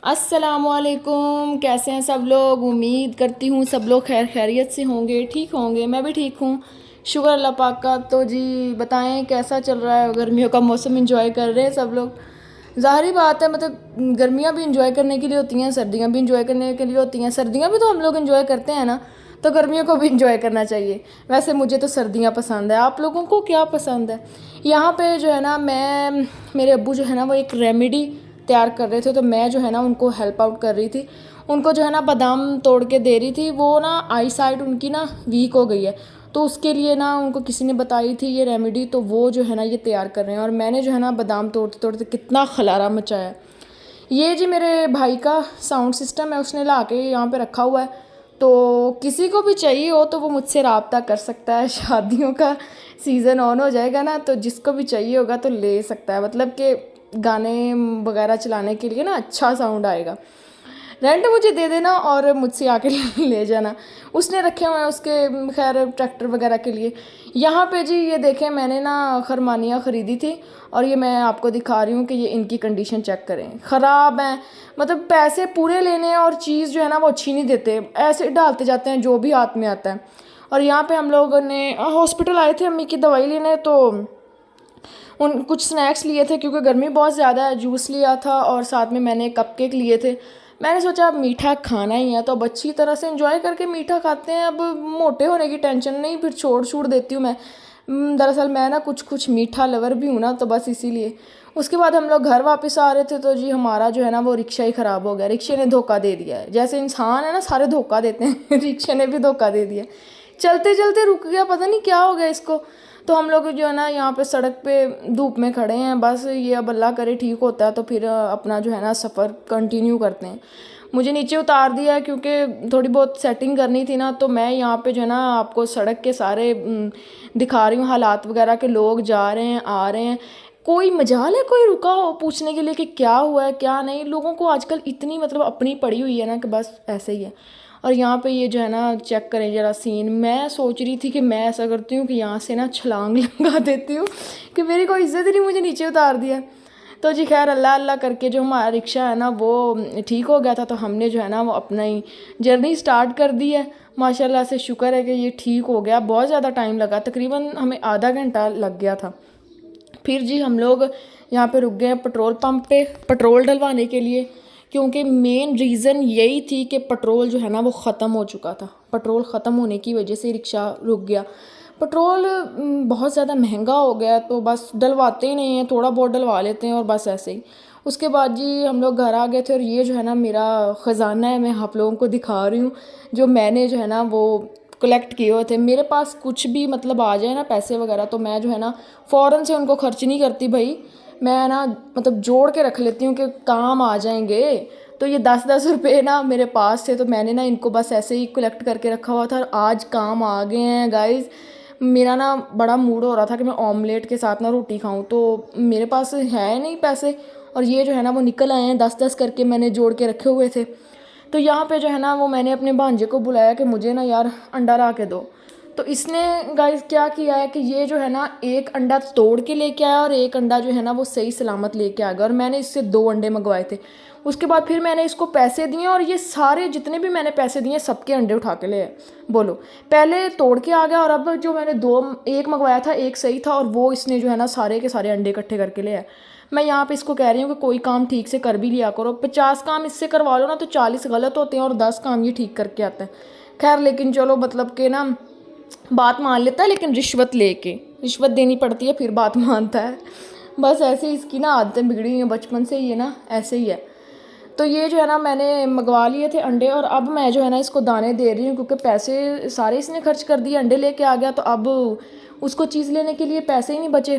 अस्सलामुअलैकुम। कैसे हैं सब लोग? उम्मीद करती हूँ सब लोग खैर खैरियत से होंगे, ठीक होंगे। मैं भी ठीक हूँ, शुक्र अल्लाह पाक का। तो जी बताएं कैसा चल रहा है? गर्मियों का मौसम एंजॉय कर रहे हैं सब लोग? ज़ाहिर बात है, मतलब गर्मियाँ भी इंजॉय करने के लिए होती हैं, सर्दियाँ भी इंजॉय करने के लिए होती हैं। सर्दियाँ भी तो हम लोग इंजॉय करते हैं ना, तो गर्मियों को भी इंजॉय करना चाहिए। वैसे मुझे तो सर्दियाँ पसंद है, आप लोगों को क्या पसंद है? यहाँ पे जो है ना, मैं मेरे अब्बू जो है ना वो एक रेमेडी तैयार कर रहे थे, तो मैं जो है ना उनको हेल्प आउट कर रही थी। उनको जो है ना बादाम तोड़ के दे रही थी। वो ना आई साइड उनकी ना वीक हो गई है, तो उसके लिए ना उनको किसी ने बताई थी ये रेमेडी, तो वो जो है ना ये तैयार कर रहे हैं। और मैंने जो है ना बादाम तोड़ते तोड़ते कितना खलारा मचाया। ये जी मेरे भाई का साउंड सिस्टम है, उसने ला के यहाँ पे रखा हुआ है। तो किसी को भी चाहिए हो तो वो मुझसे रब्ता कर सकता है। शादियों का सीज़न ऑन हो जाएगा ना, तो जिसको भी चाहिए होगा तो ले सकता है। मतलब कि गाने वगैरह चलाने के लिए ना अच्छा साउंड आएगा। रेंट मुझे दे देना और मुझसे आके ले जाना। उसने रखे हुए हैं उसके खैर ट्रैक्टर वगैरह के लिए। यहाँ पे जी ये देखें, मैंने ना खरमानियाँ ख़रीदी थी और ये मैं आपको दिखा रही हूँ कि ये इनकी कंडीशन चेक करें, ख़राब हैं। मतलब पैसे पूरे लेने हैं और चीज़ जो है ना वो अच्छी नहीं देते, ऐसे डालते जाते हैं जो भी हाथ में आता है। और यहाँ पे हम लोगों ने हॉस्पिटल आए थे अम्मी की दवाई लेने, तो उन कुछ स्नैक्स लिए थे क्योंकि गर्मी बहुत ज़्यादा है। जूस लिया था और साथ में मैंने कपकेक लिए थे। मैंने सोचा अब मीठा खाना ही है तो अब अच्छी तरह से एंजॉय करके मीठा खाते हैं। अब मोटे होने की टेंशन नहीं, फिर छोड़ छूड़ देती हूँ मैं। दरअसल मैं ना कुछ कुछ मीठा लवर भी हूँ ना, तो बस इसीलिए। उसके बाद हम लोग घर वापस आ रहे थे तो जी हमारा जो है ना वो रिक्शा ही ख़राब हो गया। रिक्शे ने धोखा दे दिया है। जैसे इंसान है ना, सारे धोखा देते हैं रिक्शे ने भी धोखा दे दिया। चलते चलते रुक गया, पता नहीं क्या हो गया इसको। तो हम लोग जो है ना यहाँ पे सड़क पे धूप में खड़े हैं। बस ये अब अल्लाह करे ठीक होता है तो फिर अपना जो है ना सफ़र कंटिन्यू करते हैं। मुझे नीचे उतार दिया है क्योंकि थोड़ी बहुत सेटिंग करनी थी ना, तो मैं यहाँ पे जो है ना आपको सड़क के सारे दिखा रही हूँ हालात वगैरह के। लोग जा रहे हैं आ रहे हैं, कोई मजाल है कोई रुका हो पूछने के लिए कि क्या हुआ है क्या नहीं। लोगों को आजकल इतनी मतलब अपनी पड़ी हुई है ना कि बस ऐसे ही है। और यहाँ पे ये जो है ना चेक करें ज़रा सीन। मैं सोच रही थी कि मैं ऐसा करती हूँ कि यहाँ से ना छलांग लगा देती हूँ कि मेरी कोई इज्जत ही नहीं, मुझे नीचे उतार दिया। तो जी खैर अल्लाह अल्लाह करके जो हमारा रिक्शा है ना वो ठीक हो गया था, तो हमने जो है ना वो अपना ही जर्नी स्टार्ट कर दी है। माशाल्लाह से शुक्र है कि ये ठीक हो गया। बहुत ज़्यादा टाइम लगा, तकरीबन हमें आधा घंटा लग गया था। फिर जी हम लोग यहाँ पे रुक गए पेट्रोल पंप पे पेट्रोल डलवाने के लिए, क्योंकि मेन रीज़न यही थी कि पेट्रोल जो है ना वो ख़त्म हो चुका था। पेट्रोल ख़त्म होने की वजह से रिक्शा रुक गया। पेट्रोल बहुत ज़्यादा महंगा हो गया, तो बस डलवाते ही नहीं हैं, थोड़ा बहुत डलवा लेते हैं और बस ऐसे ही। उसके बाद जी हम लोग घर आ गए थे और ये जो है ना मेरा ख़जाना है, मैं आप लोगों को दिखा रही हूँ जो मैंने जो है ना वो कलेक्ट किए हुए थे। मेरे पास कुछ भी मतलब आ जाए ना पैसे वगैरह, तो मैं जो है ना फ़ौरन से उनको खर्च नहीं करती भाई। मैं ना मतलब जोड़ के रख लेती हूँ कि काम आ जाएंगे। तो ये 10-10 रुपये ना मेरे पास थे, तो मैंने ना इनको बस ऐसे ही कलेक्ट करके रखा हुआ था और आज काम आ गए हैं गाइज़। मेरा ना बड़ा मूड हो रहा था कि मैं ऑमलेट के साथ ना रोटी खाऊं, तो मेरे पास है नहीं पैसे, और ये जो है ना वो निकल आए हैं 10-10 करके मैंने जोड़ के रखे हुए थे। तो यहाँ पे जो है ना वो मैंने अपने भांजे को बुलाया कि मुझे ना यार अंडा ला के दो। तो इसने गाइस क्या किया है कि ये जो है ना एक अंडा तोड़ के लेके आया और एक अंडा जो है ना वो सही सलामत लेके आ गया, और मैंने इससे 2 अंडे मंगवाए थे। उसके बाद फिर मैंने इसको पैसे दिए और ये सारे जितने भी मैंने पैसे दिए सबके अंडे उठा के ले आए। बोलो, पहले तोड़ के आ गया और अब जो मैंने एक मंगवाया था एक सही था, और वो इसने जो है ना सारे के सारे अंडे इकट्ठे करके ले आए। मैं यहाँ पे इसको कह रही हूँ कि कोई काम ठीक से कर भी लिया करो। 50 काम इससे करवा लो ना तो 40 गलत होते हैं और 10 काम ये ठीक करके आता है। खैर लेकिन चलो, मतलब कि ना बात मान लेता है, लेकिन रिश्वत लेके रिश्वत देनी पड़ती है फिर बात मानता है। बस ऐसे ही इसकी ना आदतें बिगड़ी हुई हैं बचपन से, ये ना ऐसे ही है। तो ये जो है ना मैंने मंगवा लिए थे अंडे, और अब मैं जो है ना इसको दाने दे रही हूँ क्योंकि पैसे सारे इसने खर्च कर दिए। अंडे लेके आ गया तो अब उसको चीज़ लेने के लिए पैसे ही नहीं बचे।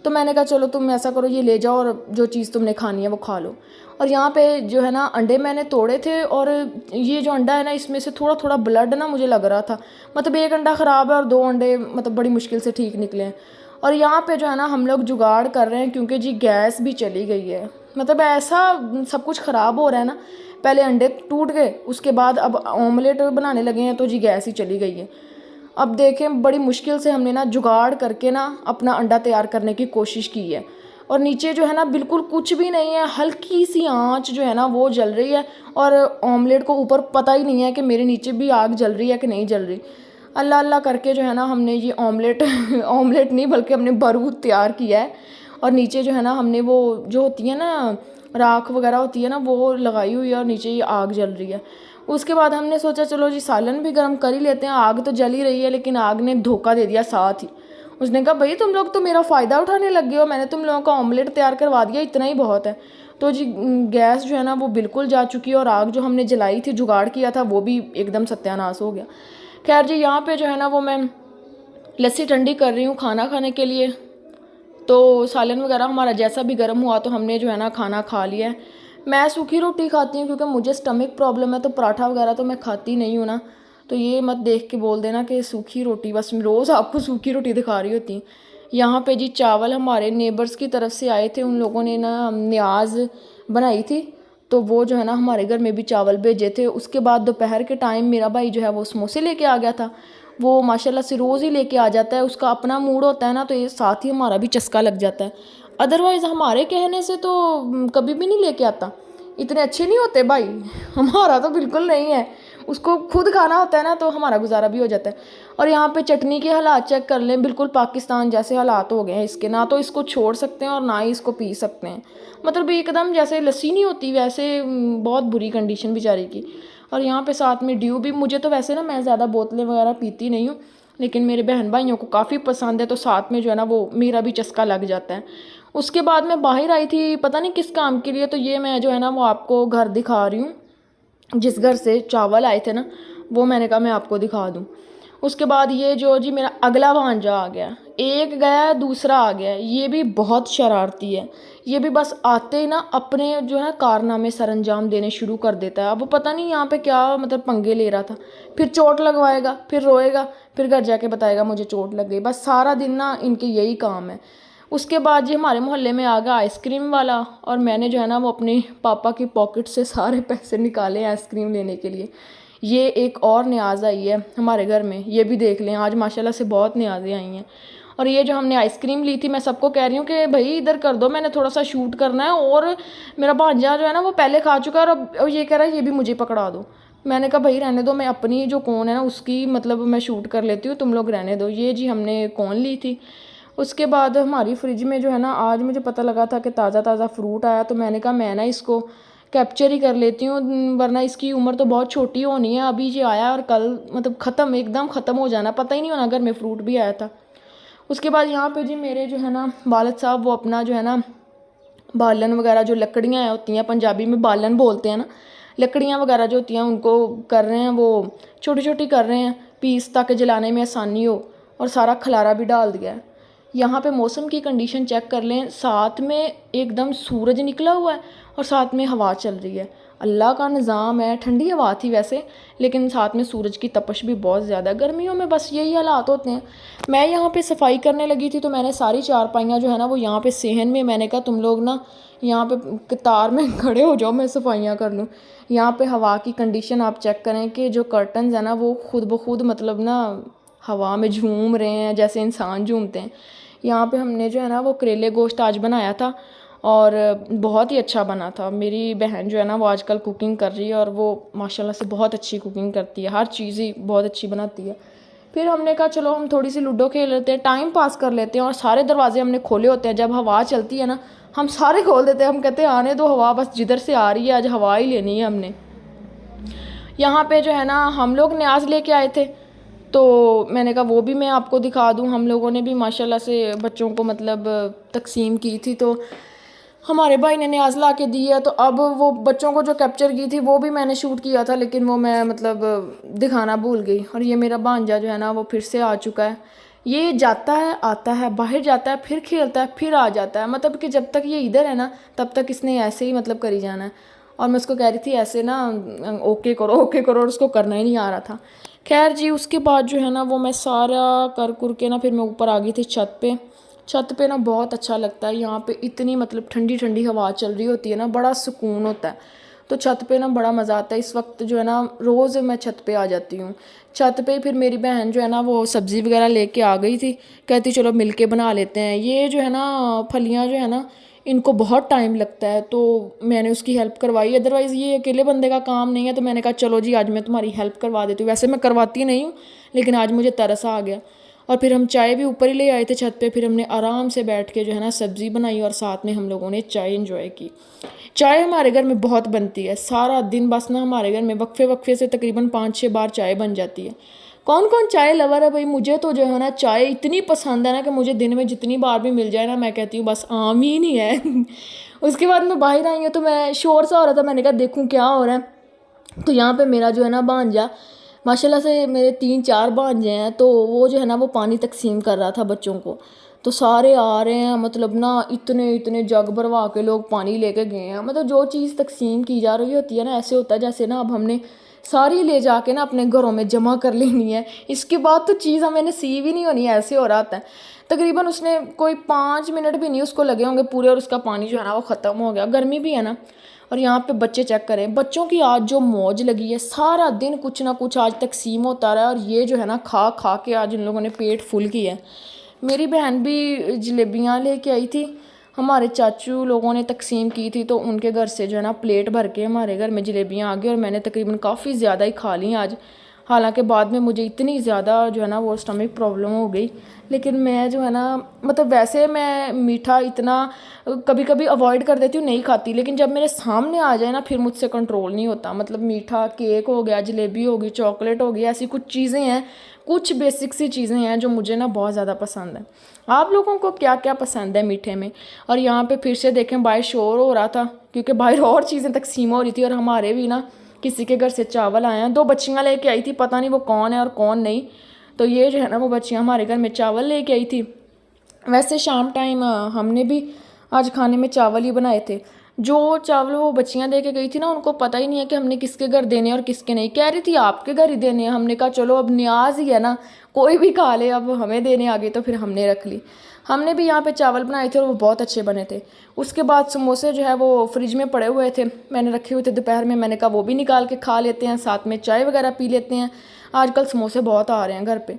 तो मैंने कहा चलो तुम ऐसा करो, ये ले जाओ और जो चीज़ तुमने खानी है वो खा लो। और यहाँ पे जो है ना अंडे मैंने तोड़े थे, और ये जो अंडा है ना इसमें से थोड़ा थोड़ा ब्लड ना मुझे लग रहा था। मतलब एक अंडा ख़राब है और 2 अंडे मतलब बड़ी मुश्किल से ठीक निकले हैं। और यहाँ पे जो है ना हम लोग जुगाड़ कर रहे हैं क्योंकि जी गैस भी चली गई है। मतलब ऐसा सब कुछ ख़राब हो रहा है ना, पहले अंडे टूट गए, उसके बाद अब ऑमलेट बनाने लगे हैं तो जी गैस ही चली गई है। अब देखें बड़ी मुश्किल से हमने ना जुगाड़ करके ना अपना अंडा तैयार करने की कोशिश की है। और नीचे जो है ना बिल्कुल कुछ भी नहीं है, हल्की सी आंच जो है ना वो जल रही है, और ऑमलेट को ऊपर पता ही नहीं है कि मेरे नीचे भी आग जल रही है कि नहीं जल रही। अल्लाह अल्लाह करके जो है ना हमने ये ऑमलेट ऑमलेट नहीं बल्कि हमने बारूद तैयार किया है। और नीचे जो है ना हमने वो जो होती है ना राख वगैरह होती है ना वो लगाई हुई है, और नीचे ये आग जल रही है। उसके बाद हमने सोचा चलो जी सालन भी गर्म कर ही लेते हैं, आग तो जल ही रही है, लेकिन आग ने धोखा दे दिया साथ ही। उसने कहा भाई तुम लोग तो मेरा फ़ायदा उठाने लग गए हो, मैंने तुम लोगों का ऑमलेट तैयार करवा दिया, इतना ही बहुत है। तो जी गैस जो है ना वो बिल्कुल जा चुकी है, और आग जो हमने जलाई थी जुगाड़ किया था वो भी एकदम सत्यानाश हो गया। खैर जी यहाँ पे जो है ना वो मैं लस्सी ठंडी कर रही हूँ खाना खाने के लिए। तो सालन वगैरह हमारा जैसा भी गर्म हुआ तो हमने जो है ना खाना खा लिया है। मैं सूखी रोटी खाती हूँ क्योंकि मुझे स्टमक प्रॉब्लम है, तो पराठा वगैरह तो मैं खाती नहीं हूँ ना। तो ये मत देख के बोल देना कि सूखी रोटी, बस रोज़ आपको सूखी रोटी दिखा रही होती। यहाँ पे जी चावल हमारे नेबर्स की तरफ से आए थे, उन लोगों ने ना न्याज बनाई थी, तो वो जो है ना हमारे घर में भी चावल भेजे थे। उसके बाद दोपहर के टाइम मेरा भाई जो है वो समोसे लेके आ गया था। वो माशाल्लाह से रोज़ ही लेके आ जाता है, उसका अपना मूड होता है ना, तो ये साथ ही हमारा भी चस्का लग जाता है। अदरवाइज़ हमारे कहने से तो कभी भी नहीं लेके आता, इतने अच्छे नहीं होते भाई हमारा तो बिल्कुल नहीं है, उसको खुद खाना होता है ना तो हमारा गुजारा भी हो जाता है। और यहाँ पे चटनी के हालात चेक कर लें, बिल्कुल पाकिस्तान जैसे हालात हो गए हैं इसके, ना तो इसको छोड़ सकते हैं और ना ही इसको पी सकते हैं। मतलब एकदम जैसे लस्सी नहीं होती वैसे बहुत बुरी कंडीशन बेचारी की। और यहाँ पे साथ में ड्यू भी, मुझे तो वैसे ना मैं ज़्यादा बोतलें वगैरह पीती नहीं हूँ, लेकिन मेरे बहन भाइयों को काफ़ी पसंद है, तो साथ में जो है ना वो मेरा भी चस्का लग जाता है। उसके बाद मैं बाहर आई थी पता नहीं किस काम के लिए, तो ये मैं जो है ना वो आपको घर दिखा रही हूँ, जिस घर से चावल आए थे ना वो मैंने कहा मैं आपको दिखा दूँ। उसके बाद ये जो जी मेरा अगला भांजा आ गया, एक गया दूसरा आ गया, ये भी बहुत शरारती है। ये भी बस आते ही ना अपने जो है कारनामे सरंजाम देने शुरू कर देता है। अब वो पता नहीं यहाँ पे क्या मतलब पंगे ले रहा था, फिर चोट लगवाएगा, फिर रोएगा, फिर घर जाके बताएगा मुझे चोट लग गई। बस सारा दिन ना इनके यही काम है। उसके बाद जी हमारे मोहल्ले में आ गया आइसक्रीम वाला, और मैंने जो है ना वो अपने पापा की पॉकेट से सारे पैसे निकाले आइसक्रीम लेने के लिए। ये एक और न्याज आई है हमारे घर में, ये भी देख लें, आज माशाल्लाह से बहुत न्याज़ें आई हैं। और ये जो हमने आइसक्रीम ली थी, मैं सबको कह रही हूँ कि भाई इधर कर दो, मैंने थोड़ा सा शूट करना है, और मेरा भांजा जो है ना वो पहले खा चुका है, और अब ये कह रहा है ये भी मुझे पकड़ा दो। मैंने कहा भाई रहने दो, मैं अपनी जो कोन है ना उसकी मतलब मैं शूट कर लेती हूँ, तुम लोग रहने दो। ये जी हमने कोन ली थी। उसके बाद हमारी फ्रिज में जो है ना आज मुझे पता लगा था कि ताज़ा ताज़ा फ्रूट आया, तो मैंने कहा मैं ना इसको कैप्चर ही कर लेती हूँ, वरना इसकी उम्र तो बहुत छोटी होनी है। अभी ये आया और कल मतलब ख़त्म, एकदम ख़त्म हो जाना, पता ही नहीं होना घर में फ्रूट भी आया था। उसके बाद यहाँ पे जी मेरे जो है ना वालिद साहब वो अपना जो है ना बालन वगैरह जो लकड़ियाँ होती हैं, पंजाबी में बालन बोलते हैं ना, लकड़ियाँ वगैरह जो होती हैं उनको कर रहे हैं, वो छोटी छोटी कर रहे हैं पीस, ताकि जलाने में आसानी हो। और सारा खलारा भी डाल दिया है। यहाँ पे मौसम की कंडीशन चेक कर लें, साथ में एकदम सूरज निकला हुआ है और साथ में हवा चल रही है। अल्लाह का निज़ाम है, ठंडी हवा थी वैसे, लेकिन साथ में सूरज की तपश भी बहुत ज़्यादा। गर्मियों में बस यही हालात होते हैं। मैं यहाँ पे सफाई करने लगी थी, तो मैंने सारी चारपाइयाँ जो है ना वो यहाँ पे सेहन में, मैंने कहा तुम लोग ना यहाँ पे कतार में खड़े हो जाओ, मैं सफाइयाँ कर लूँ। यहाँ पे हवा की कंडीशन आप चेक करें कि जो कर्टन्स है ना वो खुद ब खुद मतलब ना हवा में झूम रहे हैं जैसे इंसान झूमते हैं। यहाँ पे हमने जो है ना वो करेले गोश्त आज बनाया था, और बहुत ही अच्छा बना था। मेरी बहन जो है ना वो आजकल कुकिंग कर रही है, और वो माशाल्लाह से बहुत अच्छी कुकिंग करती है, हर चीज़ ही बहुत अच्छी बनाती है। फिर हमने कहा चलो हम थोड़ी सी लूडो खेल लेते हैं, टाइम पास कर लेते हैं। और सारे दरवाजे हमने खोले होते हैं, जब हवा चलती है ना हम सारे खोल देते हैं, हम कहते हैं आने दो हवा, बस जिधर से आ रही है आज हवा ही लेनी है हमने। यहाँ पे जो है ना हम लोग न्याज लेके आए थे, तो मैंने कहा वो भी मैं आपको दिखा दूँ। हम लोगों ने भी माशाल्लाह से बच्चों को मतलब तकसीम की थी, तो हमारे भाई ने न्याज ला के दी है। तो अब वो बच्चों को जो कैप्चर की थी वो भी मैंने शूट किया था, लेकिन वो मैं मतलब दिखाना भूल गई। और ये मेरा भांजा जो है ना वो फिर से आ चुका है। ये जाता है आता है, बाहर जाता है, फिर खेलता है, फिर आ जाता है। मतलब कि जब तक ये इधर है ना तब तक इसने ऐसे ही मतलब करी जाना है। और मैं उसको कह रही थी ऐसे ना ओके करो ओके करो, और उसको करना ही नहीं आ रहा था। खैर जी उसके बाद जो है ना वो मैं सारा कर कुर के ना फिर मैं ऊपर आ गई थी छत पे। छत पे ना बहुत अच्छा लगता है, यहाँ पे इतनी मतलब ठंडी ठंडी हवा चल रही होती है ना, बड़ा सुकून होता है। तो छत पे ना बड़ा मज़ा आता है। इस वक्त जो है ना रोज़ मैं छत पे आ जाती हूँ। छत पे फिर मेरी बहन जो है ना वो सब्ज़ी वगैरह लेके आ गई थी, कहती चलो मिल के बना लेते हैं। ये जो है ना फलियाँ जो है ना इनको बहुत टाइम लगता है, तो मैंने उसकी हेल्प करवाई। अदरवाइज़ ये अकेले बंदे का काम नहीं है, तो मैंने कहा चलो जी आज मैं तुम्हारी हेल्प करवा देती हूँ। वैसे मैं करवाती नहीं हूँ, लेकिन आज मुझे तरस आ गया। और फिर हम चाय भी ऊपर ही ले आए थे छत पे। फिर हमने आराम से बैठ के जो है ना सब्ज़ी बनाई और साथ में हम लोगों ने चाय इंजॉय की। चाय हमारे घर में बहुत बनती है सारा दिन, बस ना हमारे घर में वक्फे वक्फे से तकरीबन 5-6 बार चाय बन जाती है। कौन कौन चाय लवर है भाई? मुझे तो जो है ना चाय इतनी पसंद है ना कि मुझे दिन में जितनी बार भी मिल जाए ना मैं कहती हूँ बस आम ही नहीं है। उसके बाद मैं बाहर आई हूँ तो मैं शोर सा हो रहा था, मैंने कहा देखूँ क्या हो रहा है। तो यहाँ पे मेरा जो है ना भांजा, माशाल्लाह से मेरे 3-4 भांजे हैं, तो वो जो है ना वो पानी तकसीम कर रहा था बच्चों को। तो सारे आ रहे हैं, मतलब ना इतने इतने जग भरवा के लोग पानी लेके गए हैं। मतलब जो चीज़ तकसीम की जा रही होती है ना, ऐसे होता है जैसे ना अब हमने सारी ले जाके ना अपने घरों में जमा कर लेनी है, इसके बाद तो चीज़ हमें नसीब ही नहीं होनी है, ऐसे हो रहा था। तकरीबन उसने कोई 5 मिनट भी नहीं उसको लगे होंगे पूरे, और उसका पानी जो है ना वो ख़त्म हो गया। गर्मी भी है ना। और यहाँ पे बच्चे चेक करें, बच्चों की आज जो मौज लगी है, सारा दिन कुछ ना कुछ आज तकसीम होता रहा। और ये जो है ना खा खा के आज इन लोगों ने पेट फुल किया है। मेरी बहन भी जलेबियाँ लेके आई थी, हमारे चाचू लोगों ने तकसीम की थी, तो उनके घर से जो है ना प्लेट भर के हमारे घर में जलेबियाँ आ गई। और मैंने तकरीबन काफ़ी ज़्यादा ही खा ली आज। हालांकि बाद में मुझे इतनी ज़्यादा जो है ना वो स्टमक प्रॉब्लम हो गई, लेकिन मैं जो है ना मतलब वैसे मैं मीठा इतना कभी कभी अवॉइड कर देती हूँ, नहीं खाती, लेकिन जब मेरे सामने आ जाए ना फिर मुझसे कंट्रोल नहीं होता। मतलब मीठा केक हो गया, जलेबी होगी, चॉकलेट होगी, ऐसी कुछ चीज़ें हैं, कुछ बेसिक सी चीज़ें हैं जो मुझे ना बहुत ज़्यादा पसंद है। आप लोगों को क्या क्या पसंद है मीठे में? और यहाँ पे फिर से देखें बाहर शोर हो रहा था, क्योंकि बाहर और चीज़ें तकसीम हो रही थी। और हमारे भी ना किसी के घर से चावल आए हैं, 2 बच्चियाँ लेके आई थी, पता नहीं वो कौन है और कौन नहीं। तो ये जो है ना वो बच्चियाँ हमारे घर में चावल लेके आई थी। वैसे शाम टाइम हमने भी आज खाने में चावल ही बनाए थे। जो चावल वो बच्चियाँ दे के गई थी ना, उनको पता ही नहीं है कि हमने किसके घर देने और किसके नहीं। कह रही थी आपके घर ही देने हैं। हमने कहा चलो अब न्याज ही है ना, कोई भी खा ले, अब हमें देने आ गई तो फिर हमने रख ली। हमने भी यहाँ पे चावल बनाए थे और वो बहुत अच्छे बने थे। उसके बाद समोसे जो है वो फ्रिज में पड़े हुए थे, मैंने रखे हुए थे दोपहर में, मैंने कहा वो भी निकाल के खा लेते हैं, साथ में चाय वगैरह पी लेते हैं। आजकल समोसे बहुत आ रहे हैं घर पे।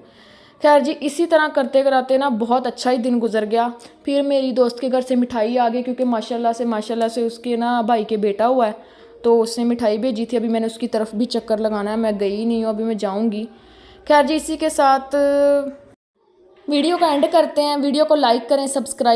खैर जी, इसी तरह करते कराते ना बहुत अच्छा ही दिन गुजर गया। फिर मेरी दोस्त के घर से मिठाई आ गई, क्योंकि माशाल्लाह से उसके ना भाई के बेटा हुआ है, तो उसने मिठाई भेजी थी। अभी मैंने उसकी तरफ भी चक्कर लगाना है, मैं गई नहीं हूँ, अभी मैं जाऊँगी। खैर जी, इसी के साथ वीडियो का एंड करते हैं। वीडियो को लाइक करें, सब्सक्राइब